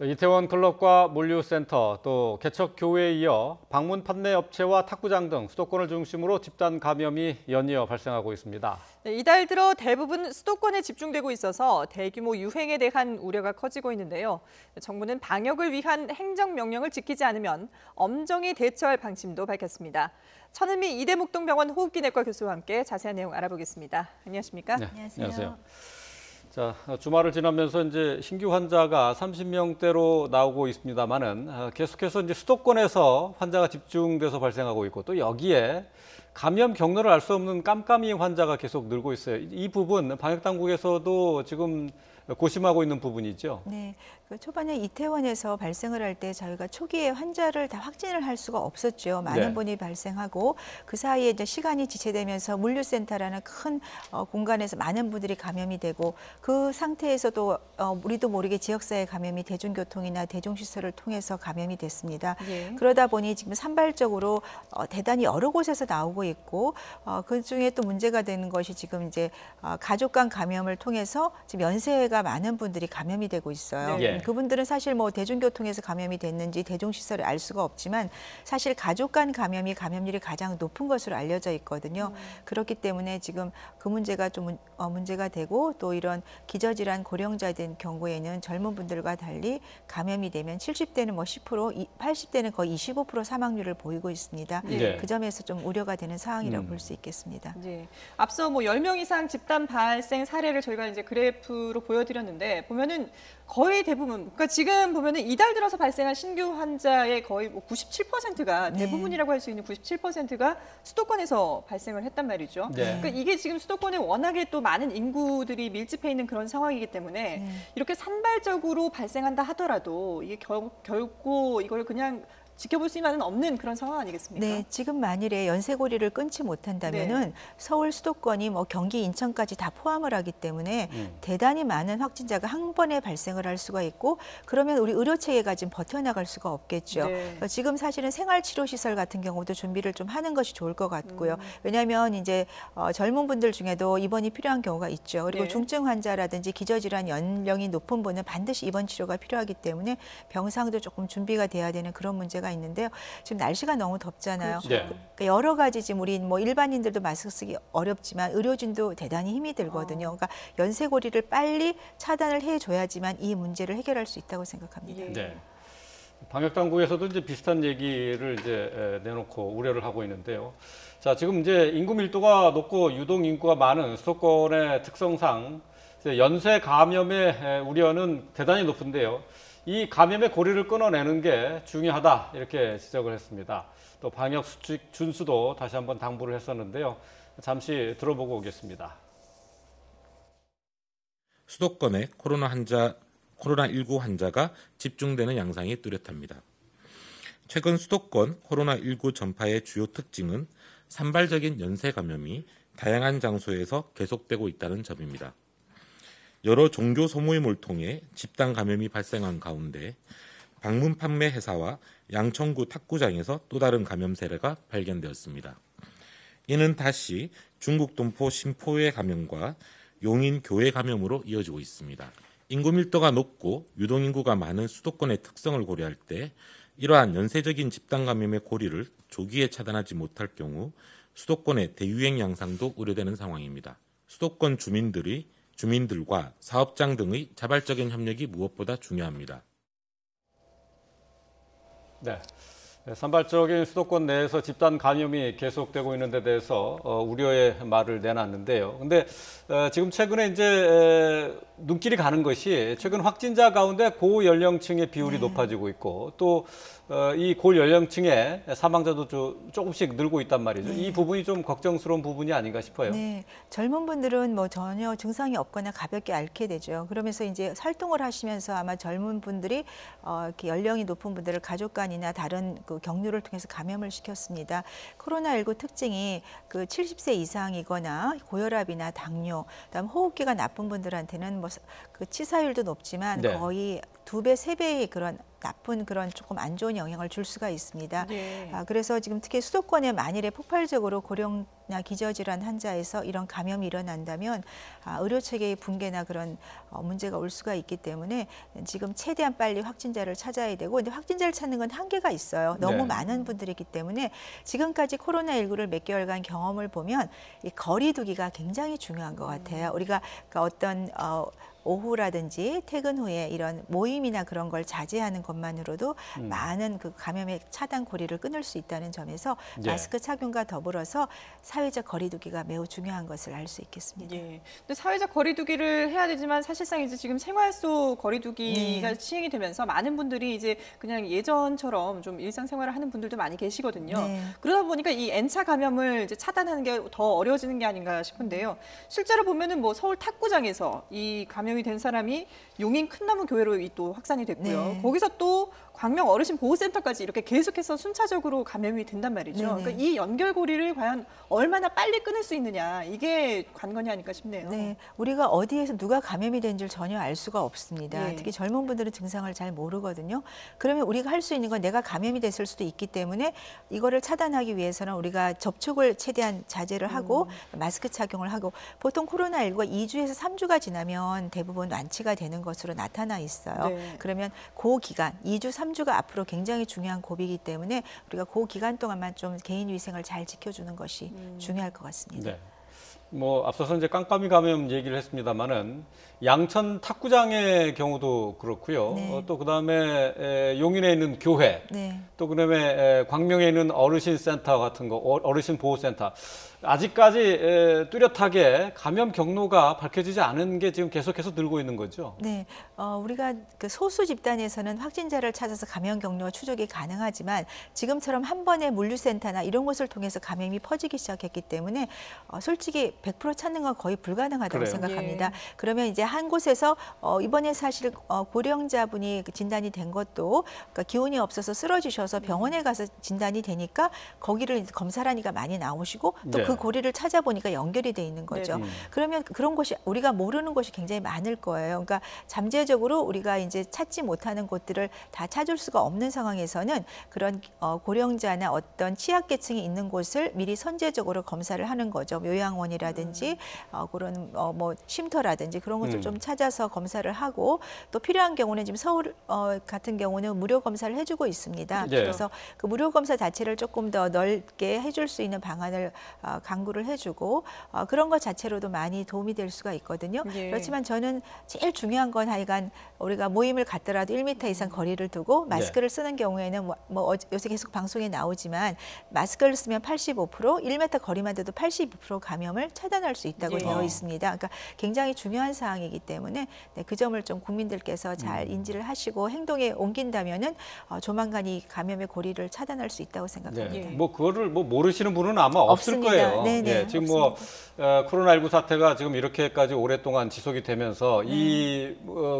이태원 클럽과 물류센터, 또 개척교회에 이어 방문 판매 업체와 탁구장 등 수도권을 중심으로 집단 감염이 연이어 발생하고 있습니다. 네, 이달 들어 대부분 수도권에 집중되고 있어서 대규모 유행에 대한 우려가 커지고 있는데요. 정부는 방역을 위한 행정명령을 지키지 않으면 엄정히 대처할 방침도 밝혔습니다. 천은미 이대목동병원 호흡기내과 교수와 함께 자세한 내용 알아보겠습니다. 안녕하십니까? 네, 안녕하세요. 자, 주말을 지나면서 이제 신규 환자가 30명대로 나오고 있습니다만은 계속해서 이제 수도권에서 환자가 집중돼서 발생하고 있고 또 여기에 감염 경로를 알 수 없는 깜깜이 환자가 계속 늘고 있어요. 이 부분 방역 당국에서도 지금 고심하고 있는 부분이죠. 네, 초반에 이태원에서 발생을 할 때 저희가 초기에 환자를 다 확진을 할 수가 없었죠. 많은 네. 분이 발생하고 그 사이에 이제 시간이 지체되면서 물류센터라는 큰 공간에서 많은 분들이 감염이 되고 그 상태에서도 우리도 모르게 지역사회 감염이 대중교통이나 대중시설을 통해서 감염이 됐습니다. 예. 그러다 보니 지금 산발적으로 대단히 여러 곳에서 나오고 있고 그중에 또 문제가 되는 것이 지금 이제 가족 간 감염을 통해서 지금 연세가 많은 분들이 감염이 되고 있어요. 네. 그분들은 사실 뭐 대중교통에서 감염이 됐는지 대중시설을 알 수가 없지만 사실 가족 간 감염이 감염률이 가장 높은 것으로 알려져 있거든요. 그렇기 때문에 지금 그 문제가 좀 문제가 되고 또 이런 기저질환 고령자된 경우에는 젊은 분들과 달리 감염이 되면 70대는 뭐 10%, 80대는 거의 25% 사망률을 보이고 있습니다. 네. 그 점에서 좀 우려가 되는 상황이라고 볼 수 있겠습니다. 네. 앞서 뭐 10명 이상 집단 발생 사례를 저희가 이제 그래프로 보여드렸는데 보면은 거의 대부분, 그러니까 지금 보면은 이달 들어서 발생한 신규 환자의 거의 뭐 97%가 대부분이라고 할 수 있는 97%가 수도권에서 발생을 했단 말이죠. 네. 그러니까 이게 지금 수도권에 워낙에 또 많은 인구들이 밀집해 있는 그런 상황이기 때문에 이렇게 산발적으로 발생한다 하더라도 이게 결코 이걸 그냥 지켜볼 수만은 없는 그런 상황 아니겠습니까? 네, 지금 만일에 연쇄고리를 끊지 못한다면은 서울 수도권이 뭐 경기, 인천까지 다 포함을 하기 때문에 대단히 많은 확진자가 한 번에 발생을 할 수가 있고 그러면 우리 의료 체계가 지금 버텨나갈 수가 없겠죠. 네. 지금 사실은 생활치료시설 같은 경우도 준비를 좀 하는 것이 좋을 것 같고요. 왜냐하면 이제 젊은 분들 중에도 입원이 필요한 경우가 있죠. 그리고 네. 중증 환자라든지 기저질환 연령이 높은 분은 반드시 입원 치료가 필요하기 때문에 병상도 조금 준비가 돼야 되는 그런 문제가 있는데요. 지금 날씨가 너무 덥잖아요. 그렇죠. 네. 그러니까 여러 가지 지금 우리 뭐 일반인들도 마스크 쓰기 어렵지만 의료진도 대단히 힘이 들거든요. 그러니까 연쇄고리를 빨리 차단을 해줘야지만 이 문제를 해결할 수 있다고 생각합니다. 예. 네. 방역 당국에서도 이제 비슷한 얘기를 이제 내놓고 우려를 하고 있는데요. 자, 지금 이제 인구 밀도가 높고 유동 인구가 많은 수도권의 특성상 이제 연쇄 감염의 우려는 대단히 높은데요. 이 감염의 고리를 끊어내는 게 중요하다 이렇게 지적을 했습니다. 또 방역 수칙 준수도 다시 한번 당부를 했었는데요. 잠시 들어보고 오겠습니다. 수도권에 코로나19 환자가 집중되는 양상이 뚜렷합니다. 최근 수도권 코로나19 전파의 주요 특징은 산발적인 연쇄 감염이 다양한 장소에서 계속되고 있다는 점입니다. 여러 종교 소모임을 통해 집단 감염이 발생한 가운데 방문 판매 회사와 양천구 탁구장에서 또 다른 감염 사례가 발견되었습니다. 이는 다시 중국 동포 신포의 감염과 용인 교회 감염으로 이어지고 있습니다. 인구 밀도가 높고 유동인구가 많은 수도권의 특성을 고려할 때 이러한 연쇄적인 집단 감염의 고리를 조기에 차단하지 못할 경우 수도권의 대유행 양상도 우려되는 상황입니다. 수도권 주민들과 사업장 등의 자발적인 협력이 무엇보다 중요합니다. 네. 산발적인 수도권 내에서 집단 감염이 계속되고 있는 데 대해서 우려의 말을 내놨는데요. 근데 지금 최근에 이제 눈길이 가는 것이 최근 확진자 가운데 고연령층의 비율이 높아지고 있고 또 이 고연령층의 사망자도 조금씩 늘고 있단 말이죠. 이 부분이 좀 걱정스러운 부분이 아닌가 싶어요. 네, 젊은 분들은 뭐 전혀 증상이 없거나 가볍게 앓게 되죠. 그러면서 이제 활동을 하시면서 아마 젊은 분들이 이렇게 연령이 높은 분들을 가족 간이나 다른 그 경로를 통해서 감염을 시켰습니다. 코로나19 특징이 그 70세 이상이거나 고혈압이나 당뇨, 그다음 호흡기가 나쁜 분들한테는 뭐 그 치사율도 높지만 네. 거의 2배, 3배의 그런 나쁜 그런 조금 안 좋은 영향을 줄 수가 있습니다. 예. 그래서 지금 특히 수도권에 만일에 폭발적으로 고령이나 기저질환 환자에서 이런 감염이 일어난다면 의료 체계의 붕괴나 그런 문제가 올 수가 있기 때문에 지금 최대한 빨리 확진자를 찾아야 되고, 근데 확진자를 찾는 건 한계가 있어요. 너무 네. 많은 분들이기 때문에 지금까지 코로나19를 몇 개월간 경험을 보면 이 거리 두기가 굉장히 중요한 것 같아요. 우리가 그러니까 어떤 오후라든지 퇴근 후에 이런 모임이나 그런 걸 자제하는 것만으로도 많은 그 감염의 차단 고리를 끊을 수 있다는 점에서 예. 마스크 착용과 더불어서 사회적 거리두기가 매우 중요한 것을 알 수 있겠습니다. 예. 근데 사회적 거리두기를 해야 되지만 사실상 이제 지금 생활 속 거리두기가 시행이 되면서 많은 분들이 이제 그냥 예전처럼 좀 일상생활을 하는 분들도 많이 계시거든요. 네. 그러다 보니까 이 N차 감염을 이제 차단하는 게 더 어려워지는 게 아닌가 싶은데요. 실제로 보면은 뭐 서울 탁구장에서 이 감염이 된 사람이 용인 큰나무 교회로 또 확산이 됐고요. 네. 거기서 또 광명 어르신 보호센터까지 이렇게 계속해서 순차적으로 감염이 된단 말이죠. 네네. 그러니까 이 연결고리를 과연 얼마나 빨리 끊을 수 있느냐, 이게 관건이 아닐까 싶네요. 네, 우리가 어디에서 누가 감염이 된 줄 전혀 알 수가 없습니다. 예. 특히 젊은 분들은 증상을 잘 모르거든요. 그러면 우리가 할 수 있는 건 내가 감염이 됐을 수도 있기 때문에 이거를 차단하기 위해서는 우리가 접촉을 최대한 자제를 하고 마스크 착용을 하고, 보통 코로나19가 2주에서 3주가 지나면 대부분 완치가 되는 것으로 나타나 있어요. 네. 그러면 그 기간, 2주, 3주가 앞으로 굉장히 중요한 고비이기 때문에 우리가 그 기간 동안만 좀 개인 위생을 잘 지켜주는 것이 중요할 것 같습니다. 네. 뭐 앞서서 이제 깜깜이 감염 얘기를 했습니다만은 양천 탁구장의 경우도 그렇고요. 네. 또 그다음에 용인에 있는 교회, 네. 또 그다음에 광명에 있는 어르신 센터 같은 거, 어르신 보호센터. 아직까지 뚜렷하게 감염 경로가 밝혀지지 않은 게 지금 계속해서 늘고 있는 거죠. 네, 우리가 그 소수 집단에서는 확진자를 찾아서 감염 경로와 추적이 가능하지만 지금처럼 한 번에 물류센터나 이런 곳을 통해서 감염이 퍼지기 시작했기 때문에 솔직히 100% 찾는 건 거의 불가능하다고 그래요. 생각합니다. 예. 그러면 이제 한 곳에서 이번에 사실 고령자분이 진단이 된 것도 그러니까 기운이 없어서 쓰러지셔서 병원에 가서 진단이 되니까 거기를 이제 검사를 하니까 많이 나오시고 또 네. 그 고리를 찾아보니까 연결이 돼 있는 거죠. 네. 그러면 그런 곳이 우리가 모르는 곳이 굉장히 많을 거예요. 그러니까 잠재적으로 우리가 이제 찾지 못하는 곳들을 다 찾을 수가 없는 상황에서는 그런 고령자나 어떤 취약계층이 있는 곳을 미리 선제적으로 검사를 하는 거죠. 요양원이라든지 그런 뭐 쉼터라든지 그런 것을 좀 찾아서 검사를 하고, 또 필요한 경우는 지금 서울 같은 경우는 무료 검사를 해주고 있습니다. 네. 그래서 그 무료 검사 자체를 조금 더 넓게 해줄 수 있는 방안을 강구를 해주고 그런 것 자체로도 많이 도움이 될 수가 있거든요. 예. 그렇지만 저는 제일 중요한 건 하여간 우리가 모임을 갖더라도 1m 이상 거리를 두고 마스크를 쓰는 경우에는 뭐 요새 계속 방송에 나오지만 마스크를 쓰면 85%, 1m 거리만 돼도 82% 감염을 차단할 수 있다고 예. 되어 있습니다. 그러니까 굉장히 중요한 사항이기 때문에 네, 그 점을 좀 국민들께서 잘 인지를 하시고 행동에 옮긴다면은 조만간 이 감염의 고리를 차단할 수 있다고 생각합니다. 네. 뭐 그거를 뭐 모르시는 분은 아마 없을 없습니다. 거예요. 네네, 예, 지금 뭐 코로나19 사태가 지금 이렇게까지 오랫동안 지속이 되면서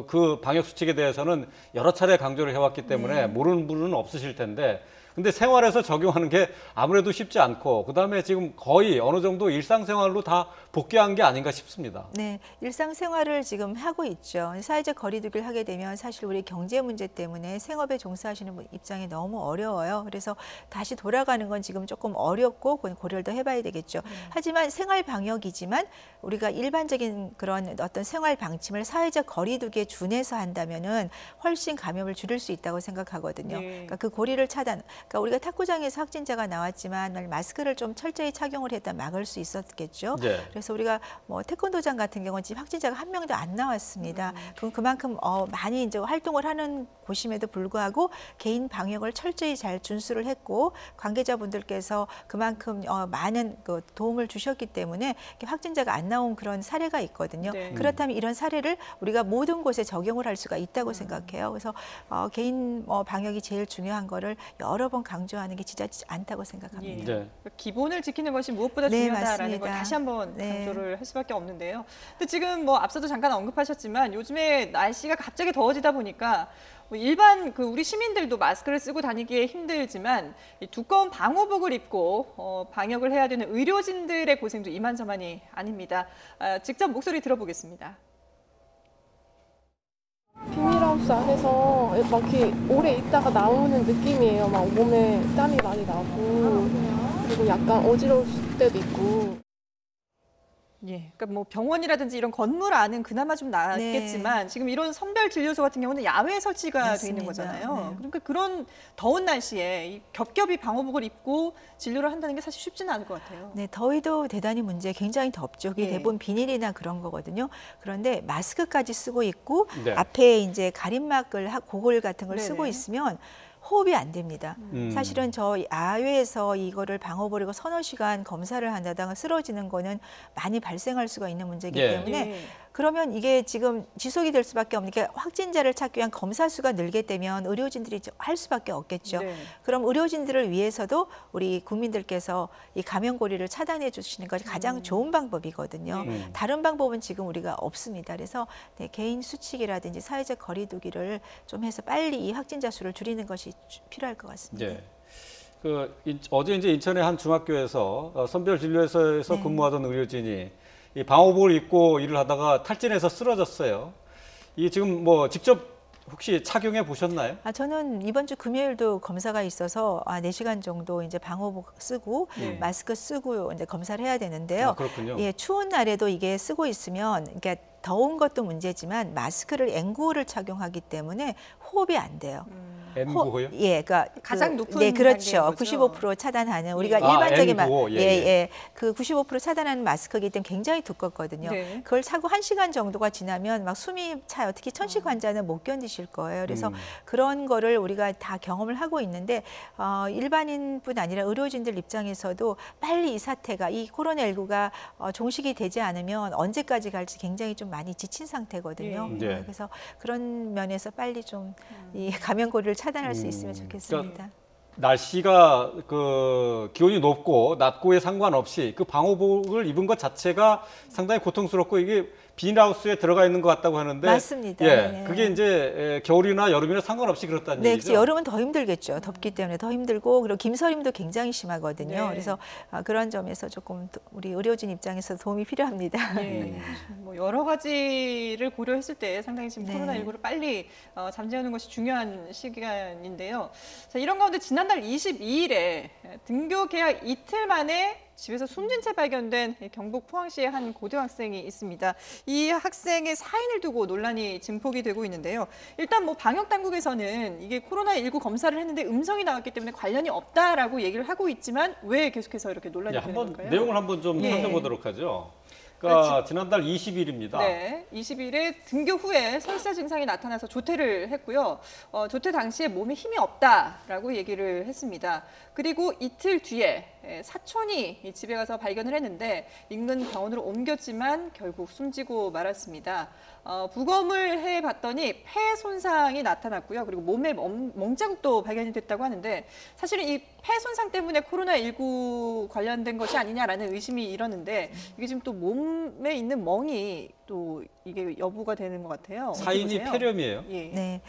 그 방역 수칙에 대해서는 여러 차례 강조를 해왔기 때문에 모르는 분은 없으실 텐데. 근데 생활에서 적용하는 게 아무래도 쉽지 않고, 그다음에 지금 거의 어느 정도 일상생활로 다 복귀한 게 아닌가 싶습니다. 네, 일상생활을 지금 하고 있죠. 사회적 거리두기를 하게 되면 사실 우리 경제 문제 때문에 생업에 종사하시는 분 입장이 너무 어려워요. 그래서 다시 돌아가는 건 지금 조금 어렵고 그건 고려를 더 해봐야 되겠죠. 하지만 생활 방역이지만 우리가 일반적인 그런 어떤 생활 방침을 사회적 거리두기에 준해서 한다면은 훨씬 감염을 줄일 수 있다고 생각하거든요. 네. 그러니까 그 고리를 차단. 그러니까 우리가 탁구장에서 확진자가 나왔지만 마스크를 좀 철저히 착용을 했다 막을 수 있었겠죠. 네. 그래서 우리가 뭐 태권도장 같은 경우는 지금 확진자가 한 명도 안 나왔습니다. 그럼 그만큼 많이 이제 활동을 하는 곳임에도 불구하고 개인 방역을 철저히 잘 준수를 했고 관계자분들께서 그만큼 많은 그 도움을 주셨기 때문에 확진자가 안 나온 그런 사례가 있거든요. 네. 그렇다면 이런 사례를 우리가 모든 곳에 적용을 할 수가 있다고 생각해요. 그래서 개인 방역이 제일 중요한 거를 여러 번 강조하는 게 지나치지 않다고 생각합니다. 예. 네. 기본을 지키는 것이 무엇보다 네, 중요하다라는 걸 맞습니다. 다시 한번 네. 강조를 할 수밖에 없는데요. 근데 지금 뭐 앞서도 잠깐 언급하셨지만 요즘에 날씨가 갑자기 더워지다 보니까 뭐 일반 우리 시민들도 마스크를 쓰고 다니기에 힘들지만 이 두꺼운 방호복을 입고 방역을 해야 되는 의료진들의 고생도 이만저만이 아닙니다. 직접 목소리 들어보겠습니다. 비닐하우스 기숙사 해서 막 이렇게 오래 있다가 나오는 느낌이에요. 막 몸에 땀이 많이 나고 그리고 약간 어지러울 때도 있고. 예, 그러니까 뭐 병원이라든지 이런 건물 안은 그나마 좀 낫겠지만 지금 이런 선별 진료소 같은 경우는 야외에 설치가 돼 있는 맞습니다. 거잖아요. 네. 그러니까 그런 더운 날씨에 이 겹겹이 방호복을 입고 진료를 한다는 게 사실 쉽지는 않을 것 같아요. 네, 더위도 대단히 문제, 굉장히 덥죠. 그게 예. 대부분 비닐이나 그런 거거든요. 그런데 마스크까지 쓰고 있고 네. 앞에 이제 가림막을 고글 같은 걸 쓰고 네네. 있으면 호흡이 안 됩니다. 음. 사실은 저 야외에서 이거를 방호복이고 서너 시간 검사를 한다다가 쓰러지는 거는 많이 발생할 수가 있는 문제이기 예. 때문에 예. 그러면 이게 지금 지속이 될 수밖에 없는 게 확진자를 찾기 위한 검사 수가 늘게 되면 의료진들이 할 수밖에 없겠죠. 네. 그럼 의료진들을 위해서도 우리 국민들께서 이 감염고리를 차단해 주시는 것이 가장 좋은 방법이거든요. 다른 방법은 지금 우리가 없습니다. 그래서 네, 개인 수칙이라든지 사회적 거리두기를 좀 해서 빨리 이 확진자 수를 줄이는 것이 필요할 것 같습니다. 예. 어제 이제 인천의 한 중학교에서 선별 진료소에서 네. 근무하던 의료진이 이 방호복을 입고 일을 하다가 탈진해서 쓰러졌어요. 이게 지금 뭐 직접 혹시 착용해 보셨나요? 저는 이번 주 금요일도 검사가 있어서 4시간 정도 이제 방호복 쓰고 네. 마스크 쓰고 이제 검사를 해야 되는데요. 그렇군요. 예, 추운 날에도 이게 쓰고 있으면 그러니까 더운 것도 문제지만 마스크를 N95를 착용하기 때문에 호흡이 안 돼요. N95요? 예, 그러니까 가장 높은 네, 그렇죠. 단계인 거죠. 95% 차단하는 우리가 아, 일반적인 N95, 예, 예, 그 95% 차단하는 마스크이기 때문에 굉장히 두껍거든요. 네. 그걸 차고 1시간 정도가 지나면 막 숨이 차요. 특히 천식 환자는 못 견디실 거예요. 그래서 그런 거를 우리가 다 경험을 하고 있는데 일반인뿐 아니라 의료진들 입장에서도 빨리 이 사태가 이 코로나19가 종식이 되지 않으면 언제까지 갈지 굉장히 좀 많이 지친 상태거든요. 예. 예. 그래서 그런 면에서 빨리 좀 이 감염고리를 차단할 수 있으면 좋겠습니다. 날씨가 기온이 높고 낮고에 상관없이 그 방호복을 입은 것 자체가 상당히 고통스럽고 이게 비닐하우스에 들어가 있는 것 같다고 하는데 맞습니다. 예, 네. 그게 이제 겨울이나 여름이나 상관없이 그렇다는 네, 얘기죠. 그래서 여름은 더 힘들겠죠. 덥기 때문에 더 힘들고 그리고 김서림도 굉장히 심하거든요. 네. 그래서 그런 점에서 조금 우리 의료진 입장에서 도움이 필요합니다. 예. 뭐 여러 가지를 고려했을 때 상당히 지금 네. 코로나19를 빨리 잠재우는 것이 중요한 시간인데요. 자, 이런 가운데 지난달 22일에 등교 개학 이틀 만에 집에서 숨진 채 발견된 경북 포항시의 한 고등학생이 있습니다. 이 학생의 사인을 두고 논란이 증폭이 되고 있는데요. 일단 뭐 방역 당국에서는 이게 코로나19 검사를 했는데 음성이 나왔기 때문에 관련이 없다라고 얘기를 하고 있지만 왜 계속해서 이렇게 논란이 예, 되는 한번 걸까요? 내용을 한번 좀 예. 살펴보도록 하죠. 그러니까 지난달 20일입니다. 네, 20일에 등교 후에 설사 증상이 나타나서 조퇴를 했고요. 조퇴 당시에 몸에 힘이 없다라고 얘기를 했습니다. 그리고 이틀 뒤에 사촌이 집에 가서 발견을 했는데 인근 병원으로 옮겼지만 결국 숨지고 말았습니다. 부검을 해봤더니 폐 손상이 나타났고요. 그리고 몸에 멍자국도 발견이 됐다고 하는데 사실은 이 폐 손상 때문에 코로나19 관련된 것이 아니냐라는 의심이 일었는데 이게 지금 또 몸에 있는 멍이 또 이게 여부가 되는 것 같아요. 사인이 어떻게 보세요? 폐렴이에요. 예. 네,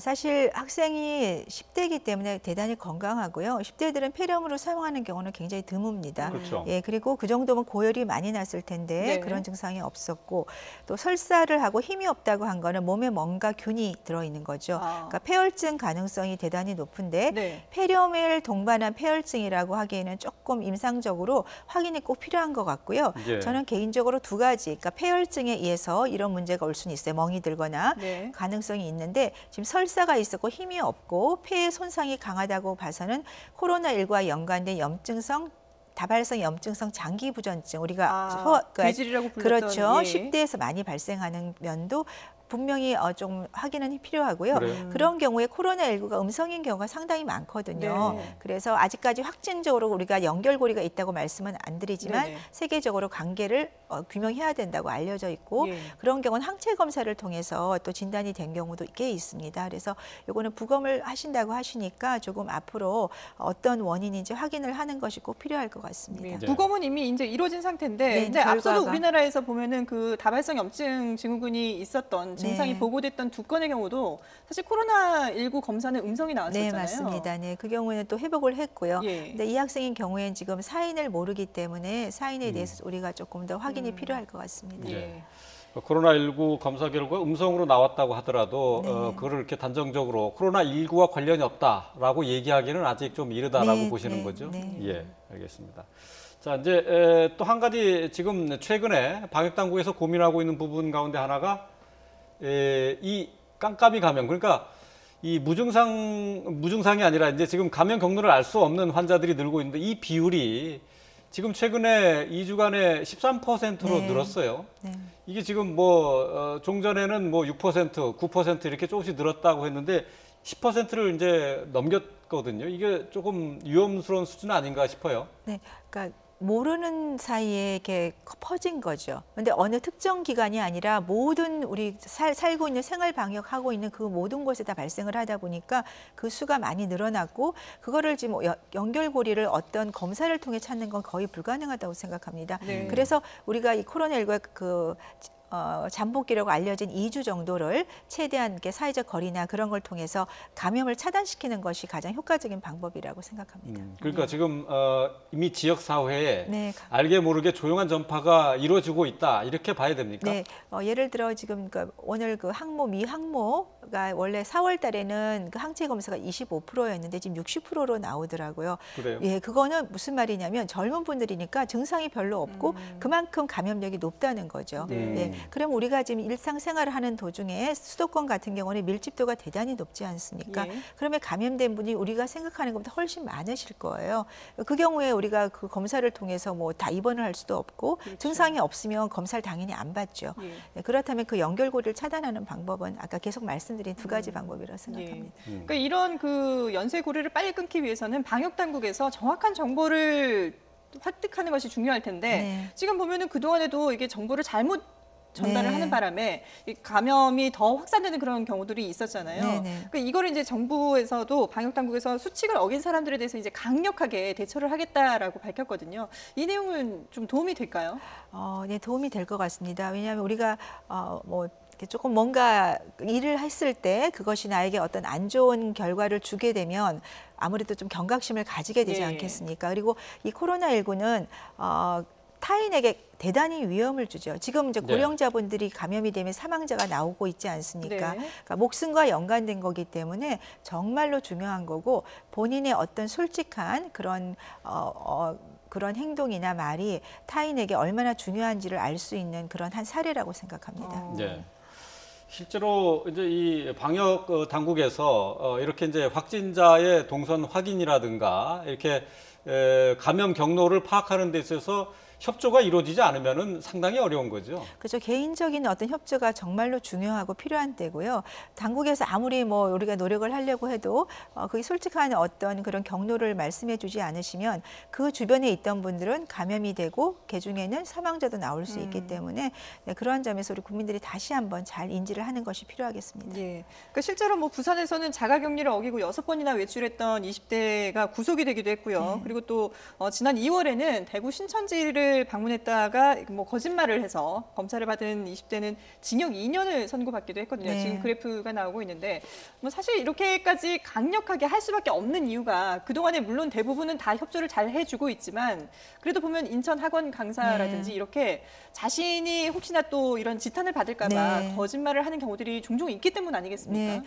사실 학생이 10대이기 때문에 대단히 건강하고요. 10대들은 폐렴으로 사용하는 경우는 굉장히 드뭅니다. 그렇죠. 예, 그리고 그 정도면 고열이 많이 났을 텐데 네. 그런 증상이 없었고 또 설사를 하고 힘이 없다고 한 거는 몸에 뭔가 균이 들어있는 거죠. 그러니까 폐혈증 가능성이 대단히 높은데 네. 폐렴을 동반한 폐혈증이라고 하기에는 조금 임상적으로 확인이 꼭 필요한 것 같고요. 예. 저는 개인적으로 두 가지, 그러니까 폐혈증에 의해서 이런 문제가 올 수는 있어요. 멍이 들거나 네. 가능성이 있는데 지금 설사가 있었고 힘이 없고 폐의 손상이 강하다고 봐서는 코로나19와 연관된 염증성 다발성 염증성 장기부전증 우리가 괴질이라고 불렸던 그렇죠. 예. 10대에서 많이 발생하는 면도 분명히 좀 확인은 필요하고요. 그래요? 그런 경우에 코로나19가 음성인 경우가 상당히 많거든요. 네. 그래서 아직까지 확진적으로 우리가 연결고리가 있다고 말씀은 안 드리지만 네네. 세계적으로 관계를 규명해야 된다고 알려져 있고 예. 그런 경우는 항체 검사를 통해서 또 진단이 된 경우도 꽤 있습니다. 그래서 요거는 부검을 하신다고 하시니까 조금 앞으로 어떤 원인인지 확인을 하는 것이 꼭 필요할 것 같습니다. 네. 부검은 이미 이제 이루어진 상태인데 네, 이제 앞서도 결과가. 우리나라에서 보면은 그 다발성 염증 증후군이 있었던 증상이 네. 보고됐던 두 건의 경우도 사실 코로나19 검사는 음성이 나왔었잖아요. 네, 맞습니다. 네, 그 경우에는 또 회복을 했고요. 예. 근데 이 학생인 경우에는 지금 사인을 모르기 때문에 사인에 대해서 우리가 조금 더 확인이 필요할 것 같습니다. 예. 예. 코로나19 검사 결과 음성으로 나왔다고 하더라도 네. 그거를 이렇게 단정적으로 코로나19와 관련이 없다라고 얘기하기는 아직 좀 이르다라고 네, 보시는 네, 거죠? 네. 예, 알겠습니다. 자, 이제 또 한 가지 지금 최근에 방역 당국에서 고민하고 있는 부분 가운데 하나가 이 깜깜이 감염, 그러니까 이 무증상이 아니라 이제 지금 감염 경로를 알 수 없는 환자들이 늘고 있는데 이 비율이 지금 최근에 2주간에 13%로 네. 늘었어요. 네. 이게 지금 뭐 종전에는 뭐 6%, 9% 이렇게 조금씩 늘었다고 했는데 10%를 이제 넘겼거든요. 이게 조금 위험스러운 수준 아닌가 싶어요. 네, 그러니까 모르는 사이에 이렇게 퍼진 거죠. 근데 어느 특정 기간이 아니라 모든 우리 살고 있는 생활 방역하고 있는 그 모든 곳에 다 발생을 하다 보니까 그 수가 많이 늘어났고 그거를 지금 연결고리를 어떤 검사를 통해 찾는 건 거의 불가능하다고 생각합니다. 네. 그래서 우리가 이 코로나19의 그 잠복기라고 알려진 2주 정도를 최대한 이렇게 사회적 거리나 그런 걸 통해서 감염을 차단시키는 것이 가장 효과적인 방법이라고 생각합니다. 그러니까 지금 이미 지역 사회에 네. 알게 모르게 조용한 전파가 이루어지고 있다 이렇게 봐야 됩니까? 네, 예를 들어 지금 오늘 그 미 항모가 원래 4월 달에는 그 항체 검사가 25%였는데 지금 60%로 나오더라고요. 그래요? 예, 그거는 무슨 말이냐면 젊은 분들이니까 증상이 별로 없고 그만큼 감염력이 높다는 거죠. 네. 예, 그럼 우리가 지금 일상생활을 하는 도중에 수도권 같은 경우는 밀집도가 대단히 높지 않습니까? 예. 그러면 감염된 분이 우리가 생각하는 것보다 훨씬 많으실 거예요. 그 경우에 우리가 그 검사를 통해서 뭐 다 입원을 할 수도 없고 그렇죠. 증상이 없으면 검사를 당연히 안 받죠. 예. 네, 그렇다면 그 연결고리를 차단하는 방법은 아까 계속 말씀드린 두 가지 방법이라고 예. 생각합니다. 그러니까 이런 그 연쇄고리를 빨리 끊기 위해서는 방역 당국에서 정확한 정보를 획득하는 것이 중요할 텐데 네. 지금 보면은 그 동안에도 이게 정보를 잘못 전달을 네. 하는 바람에 이 감염이 더 확산되는 그런 경우들이 있었잖아요. 네, 네. 그러니까 이거를 이제 정부에서도 방역 당국에서 수칙을 어긴 사람들에 대해서 이제 강력하게 대처를 하겠다라고 밝혔거든요. 이 내용은 좀 도움이 될까요? 네, 도움이 될 것 같습니다. 왜냐하면 우리가 뭐 이렇게 조금 뭔가 일을 했을 때 그것이 나에게 어떤 안 좋은 결과를 주게 되면 아무래도 좀 경각심을 가지게 되지 예. 않겠습니까? 그리고 이 코로나19는 타인에게 대단히 위험을 주죠. 지금 이제 네. 고령자분들이 감염이 되면 사망자가 나오고 있지 않습니까? 네. 그러니까 목숨과 연관된 거기 때문에 정말로 중요한 거고 본인의 어떤 솔직한 그런 그런 행동이나 말이 타인에게 얼마나 중요한지를 알 수 있는 그런 한 사례라고 생각합니다. 네. 실제로 이제 이 방역 당국에서 이렇게 이제 확진자의 동선 확인이라든가 이렇게 감염 경로를 파악하는 데 있어서 협조가 이루어지지 않으면은 상당히 어려운 거죠. 그렇죠. 개인적인 어떤 협조가 정말로 중요하고 필요한 때고요. 당국에서 아무리 뭐 우리가 노력을 하려고 해도 그게 솔직한 어떤 그런 경로를 말씀해 주지 않으시면 그 주변에 있던 분들은 감염이 되고 그중에는 사망자도 나올 수 있기 때문에 네, 그러한 점에서 우리 국민들이 다시 한번 잘 인지를 하는 것이 필요하겠습니다. 예. 그러니까 실제로 뭐 부산에서는 자가격리를 어기고 6번이나 외출했던 20대가 구속이 되기도 했고요. 네. 그리고 또 지난 2월에는 대구 신천지를 방문했다가 뭐 거짓말을 해서 검사를 받은 20대는 징역 2년을 선고받기도 했거든요. 네. 지금 그래프가 나오고 있는데 뭐 사실 이렇게까지 강력하게 할 수밖에 없는 이유가 그동안에 물론 대부분은 다 협조를 잘 해주고 있지만 그래도 보면 인천 학원 강사라든지 네. 이렇게 자신이 혹시나 또 이런 지탄을 받을까 봐 네. 거짓말을 하는 경우들이 종종 있기 때문 아니겠습니까? 네,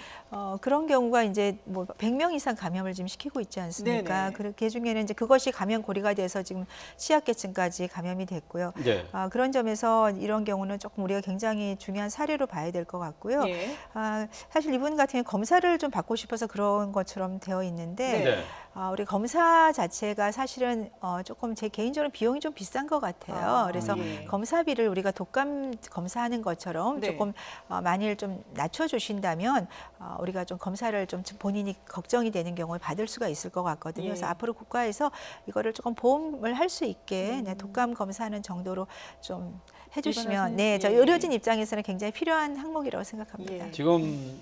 그런 경우가 이제 뭐 100명 이상 감염을 지금 시키고 있지 않습니까? 네네. 그 중에는 이제 그것이 감염 고리가 돼서 지금 취약계층까지 감염이 됐고요. 네. 그런 점에서 이런 경우는 조금 우리가 굉장히 중요한 사례로 봐야 될 것 같고요. 예. 사실 이분 같은 경우 검사를 좀 받고 싶어서 그런 것처럼 되어 있는데 네. 우리 검사 자체가 사실은 조금 제 개인적으로 비용이 좀 비싼 것 같아요. 그래서 예. 검사비를 우리가 독감 검사하는 것처럼 네. 조금 만일 좀 낮춰주신다면 우리가 좀 검사를 좀 본인이 걱정이 되는 경우에 받을 수가 있을 것 같거든요. 예. 그래서 앞으로 국가에서 이거를 조금 보험을 할 수 있게 네, 독감 검사하는 정도로 좀 해주시면 네, 저 예. 의료진 입장에서는 굉장히 필요한 항목이라고 생각합니다. 예. 지금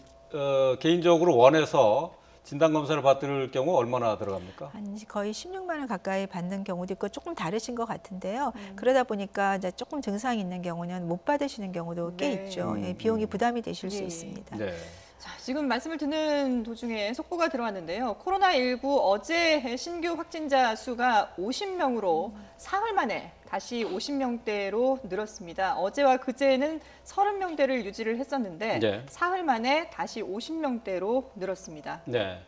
개인적으로 원해서 진단 검사를 받을 경우 얼마나 들어갑니까? 한 거의 16만 원 가까이 받는 경우도 있고 조금 다르신 것 같은데요. 그러다 보니까 이제 조금 증상이 있는 경우는 못 받으시는 경우도 꽤 네. 있죠. 예, 비용이 부담이 되실 예. 수 있습니다. 네. 자, 지금 말씀을 듣는 도중에 속보가 들어왔는데요. 코로나19 어제 신규 확진자 수가 50명으로 사흘 만에 다시 50명대로 늘었습니다. 어제와 그제는 30명대를 유지를 했었는데 네. 사흘 만에 다시 50명대로 늘었습니다. 네.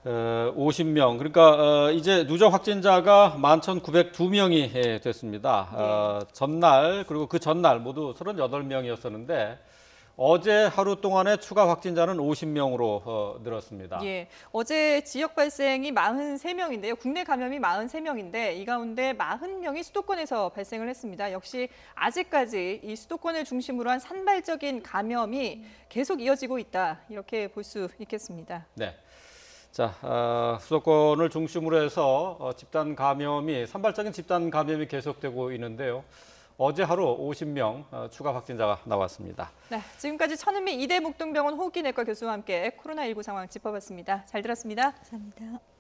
50명. 그러니까 이제 누적 확진자가 11,902명이 됐습니다. 전날 그리고 그 전날 모두 38명이었었는데 어제 하루 동안의 추가 확진자는 50명으로 늘었습니다. 예, 어제 지역 발생이 43명인데요. 국내 감염이 43명인데 이 가운데 40명이 수도권에서 발생을 했습니다. 역시 아직까지 이 수도권을 중심으로 한 산발적인 감염이 계속 이어지고 있다. 이렇게 볼 수 있겠습니다. 네. 자, 수도권을 중심으로 해서 집단 감염이 산발적인 집단 감염이 계속되고 있는데요. 어제 하루 50명 추가 확진자가 나왔습니다. 네, 지금까지 천은미 이대목동병원 호흡기내과 교수와 함께 코로나19 상황 짚어봤습니다. 잘 들었습니다. 감사합니다.